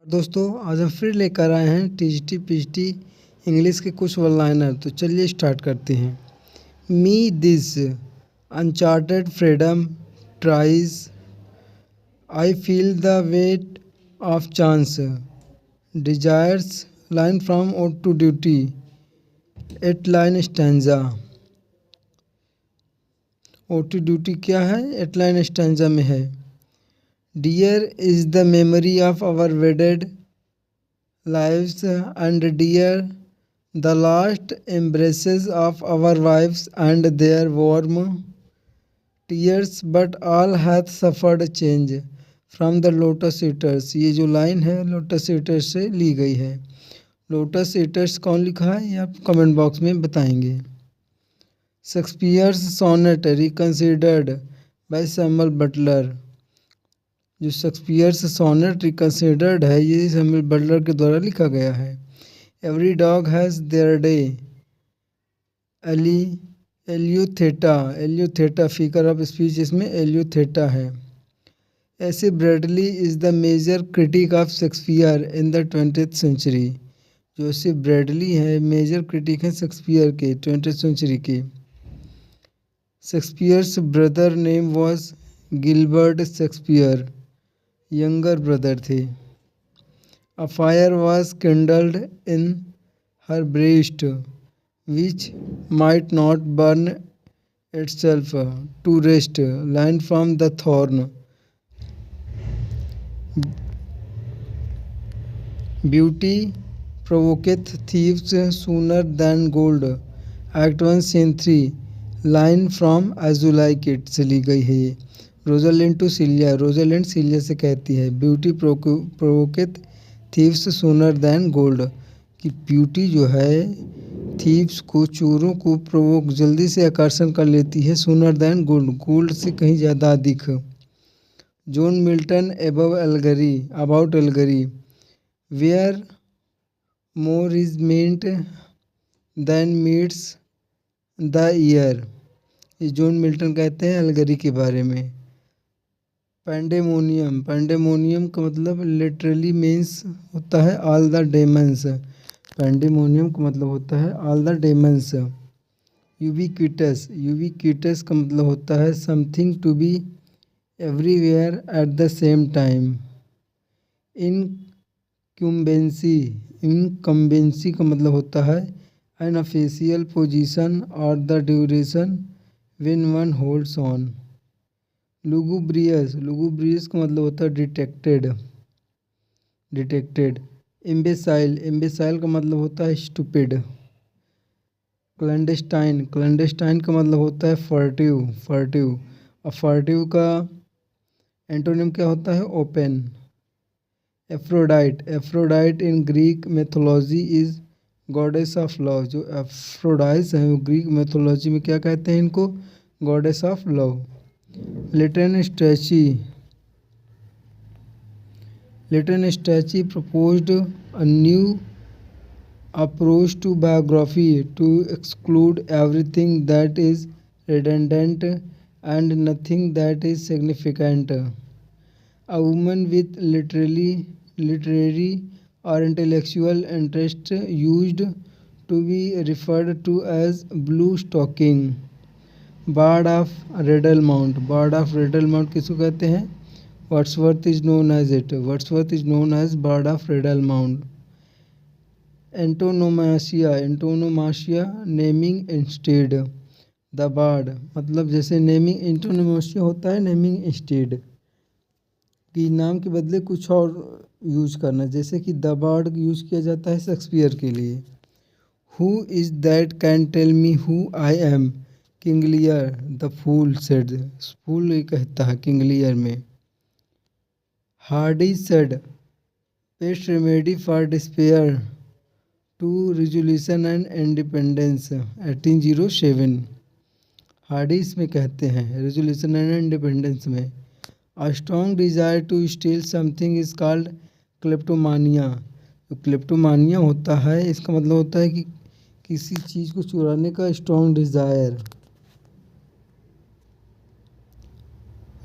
दोस्तों आज हम फिर लेकर आए हैं टीजीटी पीजीटी इंग्लिश के कुछ वन लाइनर। तो चलिए स्टार्ट करते हैं। Me this uncharted freedom tires, I feel the weight of chance, desires line from ode to duty, eight line stanza. Ode to duty क्या है? एट लाइन स्टैंजा में है। Dear is the memory of our wedded lives, and dear the last embraces of our wives and their warm tears, but all hath suffered change from the lotus eaters। ये जो line है lotus eaters से ली गई है। Lotus eaters कौन लिखा है ये आप कमेंट बॉक्स में बताएंगे। Shakespeare's sonnet reconsidered by Samuel Butler. जो शेक्सपियर्स सोनेट रिकन्सिडर्ड है ये सैमुअल बटलर के द्वारा लिखा गया है। Every dog has their day, एलियोथेटा फिगर ऑफ स्पीच इसमें एलियोथेटा है। A C Bradley is the major critic of Shakespeare in the 20th century. जो ऐसे ब्रैडली है मेजर क्रिटिक हैं शेक्सपियर के 20th सेंचुरी के। Shakespeare's brother name was Gilbert Shakespeare, younger brother थे। A fire was kindled in her breast which might not burn itself to rest, line from the thorn. Beauty provoketh thieves sooner than gold, act 1 scene 3, line from as you like it से ली गई है ये। Rosalind to Celia, Rosalind Celia से कहती है beauty provoketh thieves sooner than gold, कि beauty जो है थीव्स को चोरों को प्रोवोक जल्दी से आकर्षण कर लेती है, सूनर दैन गोल्ड गोल्ड से कहीं ज़्यादा अधिक। John Milton about allegory, where more is meant than meets the ear. ये जॉन मिल्टन कहते हैं एल्गरी के बारे में। पैंडेमोनियम का मतलब लिटरली मीन्स होता है ऑल द डेमंस। पैंडेमोनियम का मतलब होता है ऑल द डेमंस। यूबिक्विटस का मतलब होता है something to be everywhere at the same time. Incumbency का मतलब होता है एन ऑफिशियल पोजीशन और the duration when one holds on. Lugubrious का मतलब होता है डिटेक्टेड। इम्बेसाइल का मतलब होता है स्टूपिड। क्लैंडेस्टाइन का मतलब होता है फर्टिव। और फर्टिव का एंटोनिम क्या होता है? Open. Aphrodite in Greek mythology is goddess of love. जो एफ्रोडाइट है वो ग्रीक मैथोलॉजी में क्या कहते हैं इनको? Goddess of love. Lytton Strachey proposed a new approach to biography to exclude everything that is redundant and nothing that is significant. A woman with literary or intellectual interest used to be referred to as blue stocking. Bard of Riddlemount किसको कहते हैं? Wordsworth is known as Bard of Riddlemount. Antonomasia naming instead, the bard मतलब जैसे naming एंटोनोमासिया होता है naming instead कि नाम के बदले कुछ और यूज करना, जैसे कि द बार्ड यूज किया जाता है शेक्सपियर के लिए। Who is that can tell me who I am, King Lear the fool said, fool कहता है किंग लियर में। Hardy said best remedy for despair to resolution and independence 1807। Hardy इसमें कहते हैं रिजोल्यूशन एंड इंडिपेंडेंस में। A strong desire to steal something is called kleptomania. जो kleptomania होता है इसका मतलब होता है कि किसी चीज़ को चुराने का स्ट्रॉन्ग डिजायर।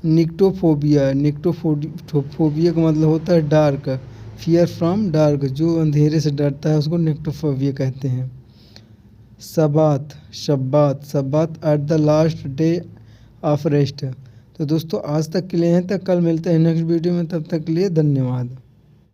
निक्टोफोबिया का मतलब होता है डार्क, फियर फ्रॉम डार्क, जो अंधेरे से डरता है उसको नेक्टोफोबिया कहते हैं। Shabbat Shabbat at the last day of rest. तो दोस्तों आज तक के लिए हैं, तक कल मिलते हैं नेक्स्ट वीडियो में, तब तक के लिए धन्यवाद।